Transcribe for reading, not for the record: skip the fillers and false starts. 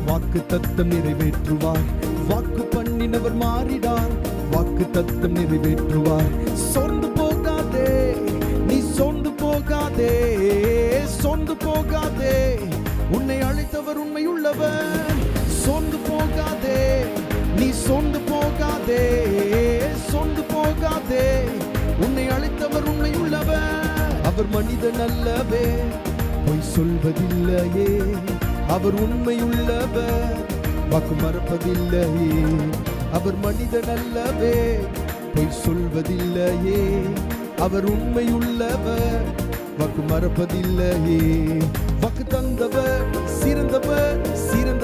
வாக்கு தத்தம் நிறைவேற்றுவார். வாக்கு பண்ணினவர் மாறிடார். வாக்கு தத்தம் நிறைவேற்றுவார். சோர்ந்து போகாதே, நீ சோர்ந்து போகாதே, சோர்ந்து போகாதே. உன்னை அழைத்தவர் உண்மையுள்ளவர். சோர்ந்து போகாதே, நீ சோர்ந்து போகாதே, சோர்ந்து போகாதே. உன்னை அழைத்தவர் உண்மையுள்ளவர். அவர் மனிதன் அல்லவே, பொய் சொல்வதில்லையே. அவர் உண்மையுள்ளவர், வாக்கு மறப்பதில்லையே. அவர் மனிதன் அல்லவே, பொய் சொல்வதில்லையே. அவர் உண்மையுள்ளவர், வாக்கு மறப்பதில்லையே. வாக்கு தந்தவர் சிறந்தவர், சிறந்த